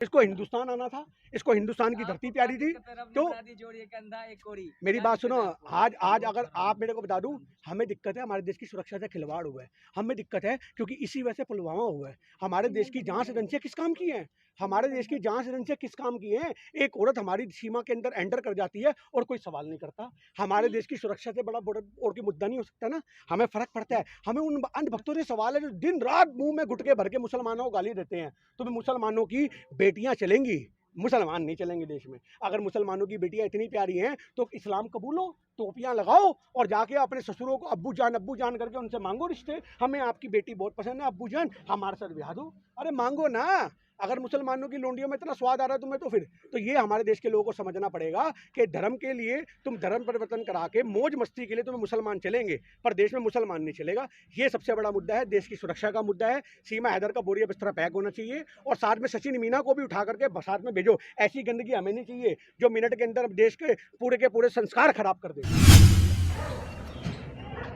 इसको हिंदुस्तान आना था, इसको हिंदुस्तान की धरती प्यारी थी। तो मेरी बात सुनो, आज आज अगर आप मेरे को बता दूं, हमें दिक्कत है, हमारे देश की सुरक्षा से खिलवाड़ हुआ है। हमें दिक्कत है क्योंकि इसी वजह से पुलवामा हुआ है। हमारे देश की जांच एजेंसियां किस काम की हैं? हमारे देश की जांच एजेंसियां किस काम की हैं? एक औरत हमारी सीमा के अंदर एंटर कर जाती है और कोई सवाल नहीं करता। हमारे देश की सुरक्षा से बड़ा और की मुद्दा नहीं हो सकता ना। हमें फर्क पड़ता है। हमें उन अंधभक्तों से सवाल है जो दिन रात मुंह में गुटके भर के मुसलमानों को गाली देते हैं। तुम्हें मुसलमानों की बेटियां चलेंगी, मुसलमान नहीं चलेंगे देश में। अगर मुसलमानों की बेटियां इतनी प्यारी हैं तो इस्लाम कबूलो, टोपियां लगाओ और जाके अपने ससुरों को अब्बू जान करके उनसे मांगो रिश्ते। हमें आपकी बेटी बहुत पसंद है अब्बू जान, हमारे साथ ब्याह दो। अरे मांगो ना। अगर मुसलमानों की लोंडियों में इतना स्वाद आ रहा है तुम्हें, तो ये हमारे देश के लोगों को समझना पड़ेगा कि धर्म के लिए तुम धर्म परिवर्तन करा के मौज मस्ती के लिए तुम्हें मुसलमान चलेंगे, पर देश में मुसलमान नहीं चलेगा। ये सबसे बड़ा मुद्दा है, देश की सुरक्षा का मुद्दा है। सीमा हैदर का बोरिया बिस्तरा पैक होना चाहिए और साथ में सचिन मीना को भी उठा करके साथ में भेजो। ऐसी गंदगी हमें नहीं चाहिए जो मिनट के अंदर देश के पूरे संस्कार खराब कर दे।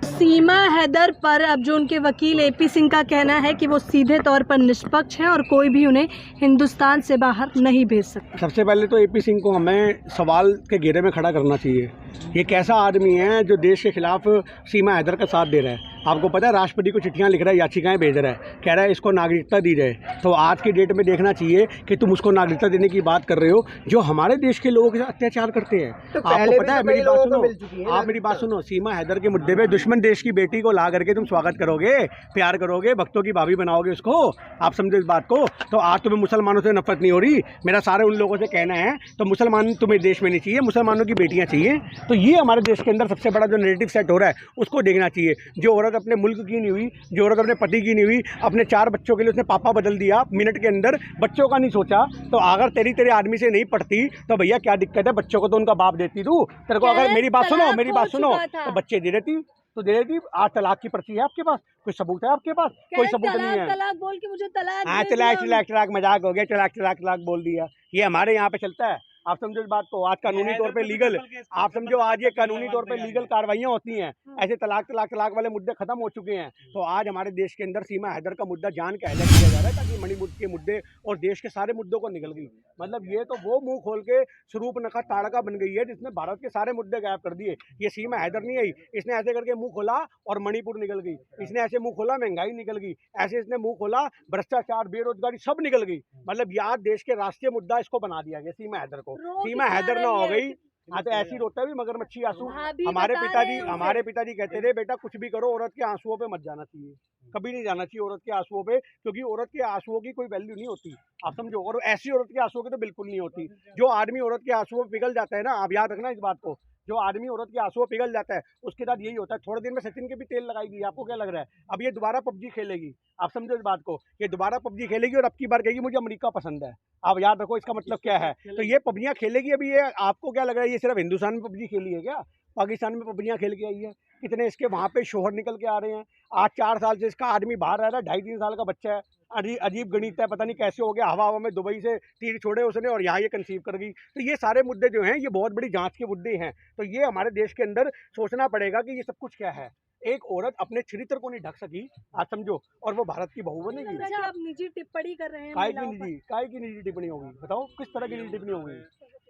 सीमा हैदर पर अब जो उनके वकील एपी सिंह का कहना है कि वो सीधे तौर पर निष्पक्ष हैं और कोई भी उन्हें हिंदुस्तान से बाहर नहीं भेज सकता। सबसे पहले तो एपी सिंह को हमें सवाल के घेरे में खड़ा करना चाहिए। ये कैसा आदमी है जो देश के खिलाफ सीमा हैदर का साथ दे रहा है? आपको पता है राष्ट्रपति को चिट्ठियां लिख रहा है, याचिकाएं भेज रहा है, कह रहा है इसको नागरिकता दी जाए। तो आज की डेट में देखना चाहिए कि तुम उसको नागरिकता देने की बात कर रहे हो जो हमारे देश के लोगों के साथ अत्याचार करते हैं। तो आपको पता है, मेरी बात सुनो, आप मेरी बात सुनो, सीमा हैदर के मुद्दे पे दुश्मन देश की बेटी को ला करके तुम स्वागत करोगे, प्यार करोगे, भक्तों की भाभी बनाओगे उसको। आप समझो इस बात को। तो आज तुम्हें मुसलमानों से नफरत नहीं हो रही। मेरा सारे उन लोगों से कहना है तो मुसलमान तुम्हें देश में नहीं चाहिए, मुसलमानों की बेटियां चाहिए। तो ये हमारे देश के अंदर सबसे बड़ा जो नैरेटिव सेट हो रहा है उसको देखना चाहिए। जो औरत अपने मुल्क की नहीं हुई, जो औरत अपने पति की नहीं हुई, अपने 4 बच्चों के लिए उसने पापा बदल दिया मिनट के अंदर, बच्चों का नहीं सोचा। तो अगर तेरे आदमी से नहीं पढ़ती तो भैया क्या दिक्कत है? बच्चों को तो उनका बाप देती तू। तेरे को अगर मेरी बात सुनो तो बच्चे दे देती, तो दे देती। आज तलाक की पर्ची है आपके पास? कोई सबूत है आपके पास? कोई सबूत नहीं है। तलाक बोल के मुझे तलाक, हाँ, तलाक मजाक हो गया। तलाक बोल दिया। ये हमारे यहाँ पे चलता है। आप समझो इस बात को। आज कानूनी तौर पे लीगल, आप समझो आज ये कानूनी तौर पे लीगल कार्रवाइयाँ होती हैं। ऐसे तलाक वाले मुद्दे खत्म हो चुके हैं। तो आज हमारे देश के अंदर सीमा हैदर का मुद्दा जान के हाईलाइट किया जा रहा है ताकि मणिपुर के मुद्दे और देश के सारे मुद्दों को निकल गई। मतलब ये तो वो मुंह खोल के स्वरूपनखा ताड़का बन गई है जिसने भारत के सारे मुद्दे गायब कर दिए। ये सीमा हैदर नहीं आई, इसने ऐसे करके मुंह खोला और मणिपुर निकल गई। इसने ऐसे मुंह खोला, महंगाई निकल गई। ऐसे इसने मुंह खोला, भ्रष्टाचार, बेरोजगारी सब निकल गई। मतलब यार देश के राष्ट्रीय मुद्दा इसको बना दिया गया सीमा हैदर को। सीमा हैदर ना हो गई। हाँ, तो ऐसी रोता है भी मगरमच्छी आंसू। हमारे पिताजी कहते थे बेटा कुछ भी करो औरत के आंसुओं पे मत जाना चाहिए, कभी नहीं जाना चाहिए औरत के आंसुओं पे, क्योंकि औरत के आंसुओं की कोई वैल्यू नहीं होती। आप समझो। और ऐसी औरत के आंसुओं की तो बिल्कुल नहीं होती। जो आदमी औरत के आंसुओं पे पिघल जाता है ना, आप याद रखना इस बात को, जो आदमी औरत के आंसुओं पिघल जाता है उसके साथ यही होता है। थोड़े दिन में सचिन के भी तेल लगाएगी। आपको क्या लग रहा है? अब ये दोबारा पबजी खेलेगी। आप समझो इस बात को, ये दोबारा पबजी खेलेगी और अब की बार कहेगी मुझे अमेरिका पसंद है। आप याद रखो इसका मतलब क्या है। तो ये पबजियां खेलेगी अभी। ये आपको क्या लग रहा है ये सिर्फ हिंदुस्तान में पबजी खेली है क्या? पाकिस्तान में पबजियां खेल के आई है। कितने इसके वहाँ पे शोहर निकल के आ रहे हैं। आज 4 साल से इसका आदमी बाहर रह रहा है, 2.5-3 साल का बच्चा है। अजीब गणित है, पता नहीं कैसे हो गया। हवा में दुबई से तीर छोड़े उसने और यहाँ ये कंसीव कर गई। तो ये सारे मुद्दे जो हैं ये बहुत बड़ी जांच के मुद्दे हैं। तो ये हमारे देश के अंदर सोचना पड़ेगा कि ये सब कुछ क्या है। एक औरत अपने चरित्र को नहीं ढक सकी, आप समझो, और वो भारत की बहू बनेगी। आप निजी टिप्पणी कर रहे हैं। काय की निजी टिप्पणी होगी? बताओ किस तरह की निजी टिप्पणी होगी?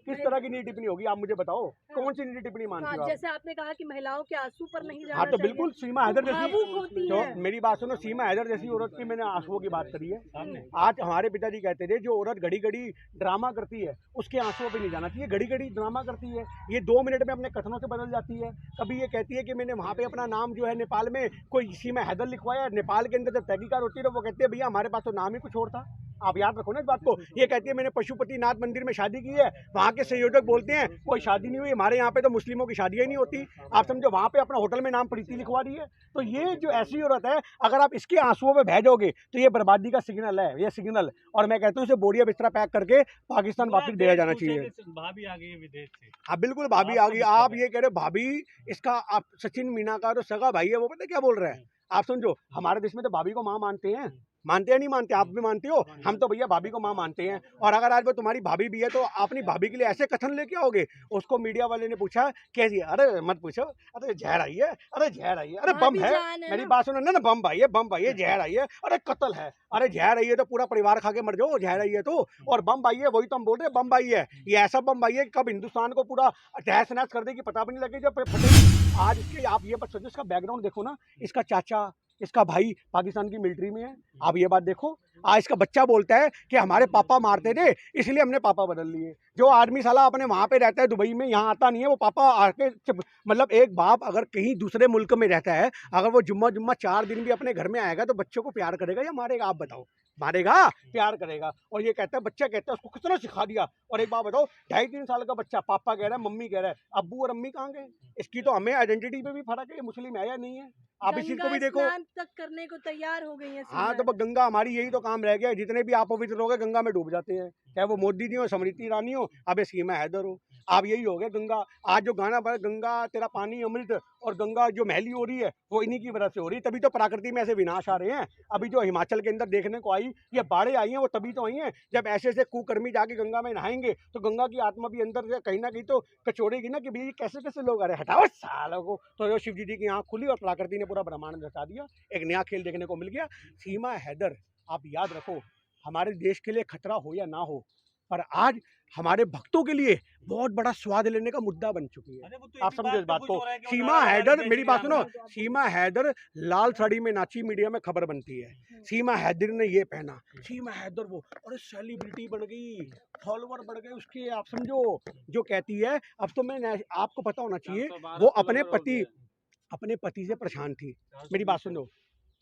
किस तरह की निजी टिप्पणी होगी? आप मुझे बताओ कौन सी निजी टिप्पणी मानती हो? जैसे आपने कहा कि महिलाओं के आंसू पर नहीं जाना हाँ, तो बिल्कुल सीमा हैदर जैसी जो, मेरी बात सुनो, सीमा हैदर जैसी औरत की मैंने आंसुओं की बात करी है। आज हमारे पिताजी कहते थे जो औरत घड़ी घड़ी ड्रामा करती है उसके आंसुओं पे नहीं जाना चाहिए। घड़ी घड़ी ड्रामा करती है, ये 2 मिनट में अपने कथनों से बदल जाती है। कभी ये कहती है कि मैंने वहाँ पे अपना नाम जो है नेपाल में कोई सीमा हैदर लिखवाया। नेपाल के अंदर जब तहकीकात होती है तो वो कहते हैं भैया हमारे पास तो नाम ही कुछ और था। आप याद रखो ना इस बात को। ये कहती है मैंने पशुपतिनाथ मंदिर में शादी की है, वहाँ के संयोजक बोलते हैं कोई शादी नहीं हुई। हमारे यहाँ पे तो मुस्लिमों की शादियाँ ही नहीं होती। आप समझो, वहाँ पे अपना होटल में नाम प्रीति लिखवा दी है। तो ये जो ऐसी औरत है, अगर आप इसके आंसुओं पे भेजोगे तो ये बर्बादी का सिग्नल है, ये सिग्नल। और मैं कहता हूँ इसे बोरिया बिस्तरा पैक करके पाकिस्तान वापस दिया जाना चाहिए। भाभी आ गई विदेश से। हाँ बिल्कुल, भाभी आ गई। आप ये कह रहे भाभी, इसका आप सचिन मीना का जो सगा भाई है वो पता क्या बोल रहे हैं? आप समझो, हमारे देश में तो भाभी को माँ मानते हैं। मानते हैं नहीं मानते? आप भी मानते हो? हम तो भैया भाभी को माँ मानते हैं। और अगर आज वो तुम्हारी भाभी भी है तो अपनी भाभी के लिए ऐसे कथन लेके आओगे? उसको मीडिया वाले ने पूछा कैसी है, अरे मत पूछो, अरे जहर आई है, अरे जहर आई है, अरे बम है। मेरी बात सुनो ना, बम भाई है, बम भाई है, जहर आई है, अरे कत्ल है, अरे जहर आई है तो पूरा परिवार खा के मर जाओ, जहर आई है तो। और बम भाई है, वही तो हम बोल रहे हैं, बम भाई है। ये ऐसा बम भाई है कब हिंदुस्तान को पूरा तहस नहस कर देगी पता भी नहीं लगेगी जब फटेगी। आज इसके आप ये बात सोचो, इसका बैकग्राउंड देखो ना, इसका चाचा, इसका भाई पाकिस्तान की मिलिट्री में है। आप ये बात देखो, आज इसका बच्चा बोलता है कि हमारे पापा मारते थे इसलिए हमने पापा बदल लिए। जो आदमी साला अपने वहाँ पे रहता है दुबई में, यहाँ आता नहीं है, वो पापा आके मतलब एक बाप अगर कहीं दूसरे मुल्क में रहता है, अगर वो जुम्मा 4 दिन भी अपने घर में आएगा तो बच्चों को प्यार करेगा या मारेगा? आप बताओ। मारेगा, प्यार करेगा। और ये कहता है, बच्चा कहता है उसको कितना सिखा दिया। और एक बात बताओ, 2.5-3 साल का बच्चा पापा कह रहा है, मम्मी कह रहा है, अब्बू और अम्मी कहाँ गए? इसकी तो हमें आइडेंटिटी पे भी फर्क है, मुस्लिम है या नहीं है। आप इस चीज को भी देखो। स्नान तक करने को तैयार हो गई है। हाँ तो गंगा हमारी, यही तो काम रह गया है। जितने भी आप पवित्र हो गए गंगा में डूब जाते हैं, चाहे वो मोदी जी हो, स्मृति ईरानी हो, अब सीमा हैदर हो, आप यही हो गए गंगा। आज जो गाना बना गंगा तेरा पानी अमृत, और गंगा जो मैली हो रही है वो इन्हीं की वजह से हो रही है। तभी तो प्रकृति में ऐसे विनाश आ रहे हैं। अभी जो हिमाचल के अंदर देखने को आई, ये बाढ़ें आई हैं, वो तभी तो आई हैं जब ऐसे ऐसे कुकर्मी जाके गंगा में नहाएंगे तो गंगा की आत्मा भी अंदर से कहीं ना कहीं तो कचोड़ेगी ना कि भाई कैसे कैसे लोग आ रहे हैं, हटाओ सालों को। तो जो शिव जी की आँख खुली और प्रकृति ने पूरा ब्रह्मांड बता दिया, एक नया खेल देखने को मिल गया। सीमा हैदर, आप याद रखो, हमारे देश के लिए खतरा हो या ना हो, पर आज हमारे भक्तों के लिए बहुत बड़ा स्वाद लेने का मुद्दा बन चुकी है। आप समझो इस बात को। सीमा हैदर, मेरी बात सुनो, सीमा हैदर लाल साड़ी में नाची, मीडिया में खबर बनती है, सीमा हैदर ने ये पहना, सीमा हैदर वो, और सेलिब्रिटी बन गई, फॉलोवर बढ़ गए उसके। आप समझो, जो कहती है, अब तो मैं, आपको पता होना चाहिए, वो अपने पति से परेशान थी। मेरी बात सुनो,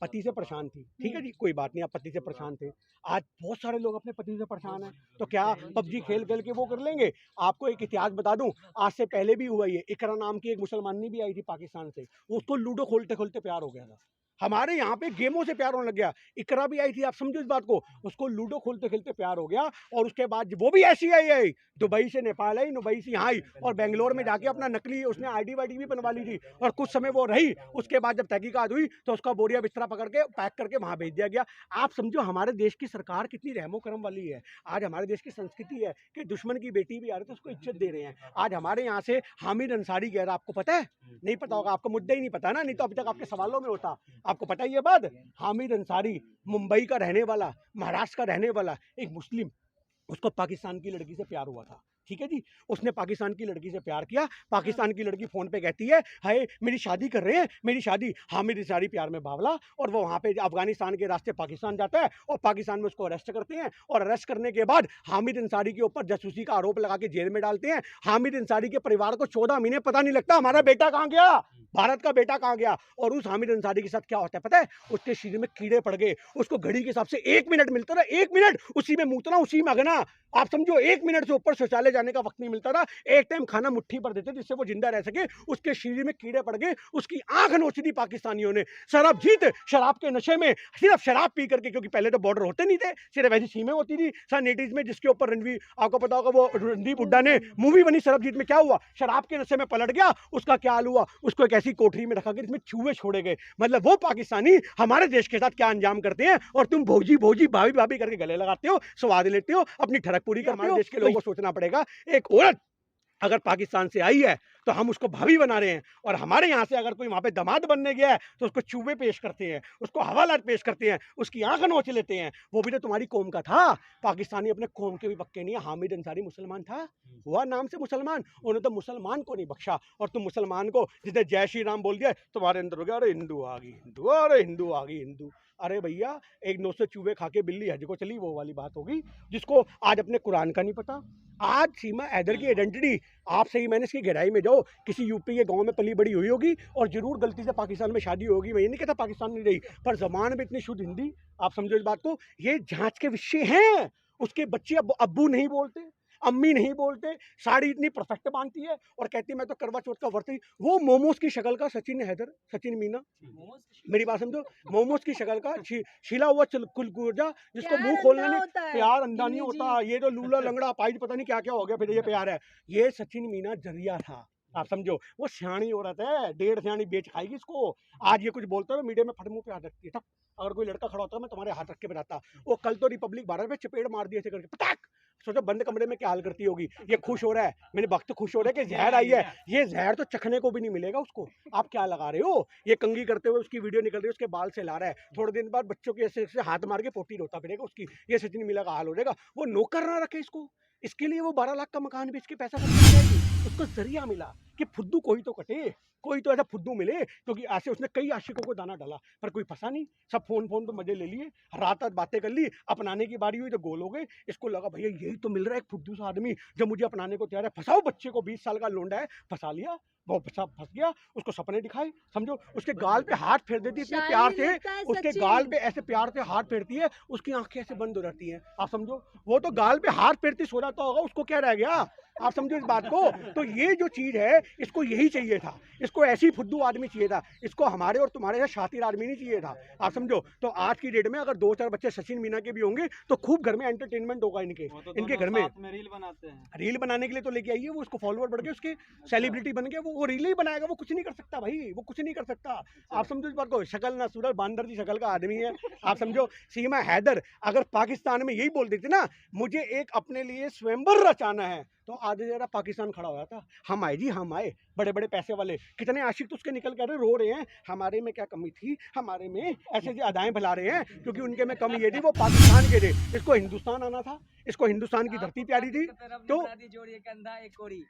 पति से परेशान थी, ठीक है जी, कोई बात नहीं, आप पति से परेशान थे। आज बहुत सारे लोग अपने पति से परेशान हैं, तो क्या पबजी खेल खेल के वो कर लेंगे? आपको एक इतिहास बता दूं, आज से पहले भी हुआ ये। इकरा नाम की एक मुसलमानी भी आई थी पाकिस्तान से, उसको लूडो खोलते खोलते प्यार हो गया था। हमारे यहाँ पे गेमों से प्यार होने लग गया। इकरा भी आई थी, आप समझो इस बात को, उसको लूडो खोलते खेलते प्यार हो गया, और उसके बाद वो भी ऐसी आई, दुबई से नेपाल आई, दुबई से यहाँ आई, और बेंगलोर में जाके अपना नकली उसने आईडी वाईडी भी बनवा ली थी, और कुछ समय वो रही। उसके बाद जब तहकीकात हुई तो उसका बोरिया बिस्तरा पकड़ के पैक करके वहाँ भेज दिया गया। आप समझो हमारे देश की सरकार कितनी रहमो करम वाली है। आज हमारे देश की संस्कृति है कि दुश्मन की बेटी भी आ रही तो उसको इज्जत दे रहे हैं। आज हमारे यहाँ से हामिद अंसारी कह रहा, आपको पता है? नहीं पता होगा, आपको मुद्दा ही नहीं पता ना, नहीं तो अभी तक आपके सवालों में होता। आपको पता ही है बात? हामिद अंसारी मुंबई का रहने वाला, महाराष्ट्र का रहने वाला एक मुस्लिम, उसको पाकिस्तान की लड़की से प्यार हुआ था, ठीक है जी। उसने पाकिस्तान की लड़की से प्यार किया, पाकिस्तान की लड़की फोन पे कहती है, हाय मेरी शादी कर रहे हैं, मेरी शादी। हामिद अंसारी प्यार में बावला, और वो वहाँ पे अफगानिस्तान के रास्ते पाकिस्तान जाता है, और पाकिस्तान में उसको अरेस्ट करते हैं, और अरेस्ट करने के बाद हामिद अंसारी के ऊपर जासूसी का आरोप लगा के जेल में डालते हैं। हामिद अंसारी के परिवार को 14 महीने पता नहीं लगता हमारा बेटा कहाँ गया, भारत का बेटा कहाँ गया। और उस हामिद अंसारी के साथ क्या होता है पता है? उसके शरीर में कीड़े पड़ गए, उसको घड़ी के हिसाब से 1 मिनट मिलता था, 1 मिनट, उसी में मूतना, उसी में अगना। आप समझो 1 मिनट से ऊपर शौचालय जाने का वक्त नहीं मिलता था। एक टाइम खाना मुट्ठी पर देते जिससे वो जिंदा रह सके। उसके शरीर में कीड़े पड़ गए, उसकी आंख नोच दी पाकिस्तानियों ने। सरबजीत शराब के नशे में, सिर्फ शराब पी करके, क्योंकि पहले तो बॉर्डर होते नहीं थे, सिर्फ ऐसी सीमें होती थी सन 80s में, जिसके ऊपर रणवीर, आपको पता होगा वो रणदीप हुड्डा ने मूवी बनी सरबजीत में, क्या हुआ? शराब के नशे में पलट गया, उसका क्या हाल हुआ? उसको एक ऐसी कोठरी में रखा गया जिसमें चूहे छोड़े गए। मतलब वो पाकिस्तानी हमारे देश के साथ क्या अंजाम करते हैं, और तुम भौजी भौजी भाभी भाभी करके गले लगाते हो, स्वाद लेते हो, अपनी ठड़क पूरी करते हो। देश के लोगों को सोचना पड़ेगा, एक औरत अगर पाकिस्तान से आई है तो हम उसको भाभी बना रहे हैं, और हमारे यहाँ से अगर कोई वहाँ पे दामाद बनने गया है तो उसको चूहे पेश करते हैं, उसको हवालात पेश करते हैं, उसकी आंख नोच लेते हैं। वो भी तो तुम्हारी कौम का था। पाकिस्तानी अपने कौम के भी पक्के नहीं है। हामिद अंसारी मुसलमान था, हुआ नाम से मुसलमान, उन्होंने तो मुसलमान को नहीं बख्शा। और तुम मुसलमान को जिसने जय श्री राम बोल दिया, तुम्हारे अंदर हो गया अरे हिंदू आ गई हिंदू, अरे हिंदू आ गई हिंदू। अरे भैया, एक 900 चूहे खा के बिल्ली हज को चली, वो वाली बात होगी, जिसको आज अपने कुरान का नहीं पता। आज सीमा हैदर की आइडेंटिटी, आप सही मैंने इसकी गहराई में जाओ, किसी यूपी के गांव में पली बड़ी हुई होगी, और जरूर गलती से पाकिस्तान में शादी होगी। मैं ये नहीं कहता पाकिस्तान नहीं रही, पर जबान में इतनी शुद्ध हिंदी, आप समझो इस बात को। ये जांच के विषय हैं। उसके बच्चे अब्बू नहीं बोलते, अम्मी नहीं बोलते, साड़ी इतनी परफेक्ट बांधती है, और कहती है मैं तो करवा चौथ का व्रत ही। वो मोमोज की शक्ल का सचिन हैदर, सचिन मीना, मेरी बात समझो, मोमोज की शक्ल का शीला हुआ कुलकुर्जा, जिसको मुंह खोलने नहीं, प्यार अंधा नहीं होता। ये तो लूला लंगड़ा पाइज पता नहीं क्या क्या हो गया, फिर ये प्यार है। ये सचिन मीना जरिया था, आप समझो, वो सियाणी औरत है, 1.5 सियाणी बेच खाएगी इसको। आज ये कुछ बोलते हो मीडिया में, फट मुंह पे हाथ रखती है तब। अगर कोई लड़का खड़ा होता है मैं तुम्हारे हाथ रख के बताता, वो कल तो रिपब्लिक भारत में चपेट मार दिए ऐसे करके पटाक। सोचो बंद कमरे में क्या हाल करती होगी। ये खुश हो रहा है, मेरे भक्त खुश हो रहे हैं कि जहर आई है, ये जहर तो चखने को भी नहीं मिलेगा उसको। आप क्या लगा रहे हो? ये कंघी करते हुए उसकी वीडियो निकल रही है, उसके बाल से ला रहा है, थोड़े दिन बाद बच्चों के ऐसे हाथ मार के पोटी रोता फिरेगा उसकी। ये सचिन मिला का हाल हो जाएगा। वो नौकर ना रखे इसको, इसके लिए वो 12 लाख का मकान बेच के पैसा खर्च जाएगी। उसको जरिया मिला कि फुद्दू कोई तो कटे, कोई तो ऐसा फुद्दू मिले, क्योंकि ऐसे उसने कई आशिकों को दाना डाला पर कोई फंसा नहीं। सब फोन पे मजे ले लिए, रात रात बातें कर ली, अपनाने की बारी हुई तो गोल हो गए। इसको लगा भैया यही तो मिल रहा है एक फुद्दू सा आदमी जो मुझे अपनाने को तैयार है। फंसाओ बच्चे को, 20 साल का लोंडा है, फंसा लिया। वो फंस गया, उसको सपने दिखाए, समझो उसके गाल पे हाथ फेर देती इतने प्यार से, उसके गाल पे ऐसे प्यार से हाथ फेरती है, उसकी आंखें ऐसे बंद हो जाती हैं। आप समझो वो तो गाल पे हाथ फेरती सो जाता होगा, उसको क्या रह गया? आप समझो इस बात को। तो ये जो चीज है इसको यही चाहिए था, इसको ऐसी फुद्दू आदमी चाहिए था, इसको हमारे और तुम्हारे यहाँ शातिर आदमी नहीं चाहिए था। आप समझो। तो आज की डेट में अगर 2-4 बच्चे सचिन मीना के भी होंगे तो खूब घर में एंटरटेनमेंट होगा इनके घर में। रील बनाते हैं, रील बनाने के लिए तो लेके आइए, वो उसको फॉलोअर बढ़ गए, उसके सेलिब्रिटी बन गए, वो रील ही बनाएगा, वो कुछ नहीं कर सकता भाई, वो कुछ नहीं कर सकता। आप समझो इस बात को। शक्ल ना सूरत, बांदर की शक्ल का आदमी है। आप समझो सीमा हैदर अगर पाकिस्तान में यही बोल देती ना, मुझे एक अपने लिए स्वयंवर रचाना है, तो आधे जरा पाकिस्तान खड़ा हो जाता। हम आए जी, हम आए, बड़े बड़े पैसे वाले, कितने आशिक तो उसके निकल कर रो रहे हैं, हमारे में क्या कमी थी, हमारे में ऐसे जो अदाएं फैला रहे हैं, क्योंकि उनके में कमी ये थी वो पाकिस्तान के थे, इसको हिंदुस्तान आना था, इसको हिंदुस्तान की धरती प्यारी थी। तो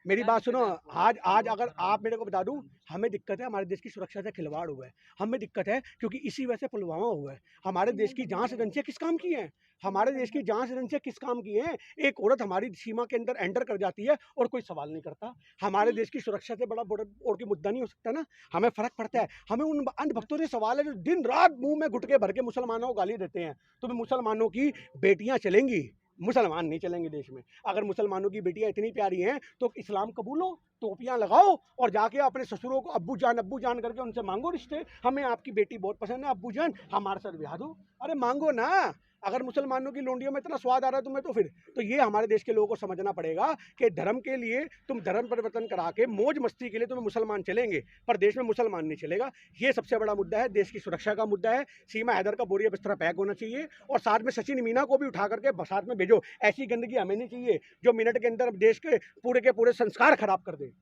मेरी बात सुनो, आज अगर आप मेरे को बता दूं, हमें दिक्कत है, हमारे देश की सुरक्षा से खिलवाड़ हुआ है, हमें दिक्कत है क्योंकि इसी वजह से पुलवामा हुआ है। हमारे देश की जांच एजेंसियां किस काम की हैं? हमारे देश की जांच एजेंसियां किस काम की हैं? एक औरत हमारी सीमा के अंदर एंटर कर जाती है और कोई सवाल नहीं करता। हमारे देश की सुरक्षा से बड़ा और कोई मुद्दा नहीं हो सकता ना। हमें फर्क पड़ता है, हमें उन अंधभक्तों से सवाल है जो दिन रात मुंह में गुटके भर के मुसलमानों को गाली देते हैं। तो मुसलमानों की बेटियां चलेंगी, मुसलमान नहीं चलेंगे देश में। अगर मुसलमानों की बेटियां इतनी प्यारी हैं तो इस्लाम कबूलो, टोपियां लगाओ और जाके अपने ससुरों को अब्बू जान करके उनसे मांगो रिश्ते। हमें आपकी बेटी बहुत पसंद है अब्बू जान, हमारे साथ ब्याह दो। अरे मांगो ना। अगर मुसलमानों की लोंडियों में इतना स्वाद आ रहा है तुम्हें, तो फिर तो ये हमारे देश के लोगों को समझना पड़ेगा कि धर्म के लिए तुम धर्म परिवर्तन करा के मौज मस्ती के लिए तुम्हें मुसलमान चलेंगे, पर देश में मुसलमान नहीं चलेगा। ये सबसे बड़ा मुद्दा है, देश की सुरक्षा का मुद्दा है। सीमा हैदर का बोरिया बिस्तरा पैक होना चाहिए और साथ में सचिन मीना को भी उठा करके साथ में भेजो। ऐसी गंदगी हमें नहीं चाहिए जो मिनट के अंदर देश के पूरे संस्कार खराब कर दे।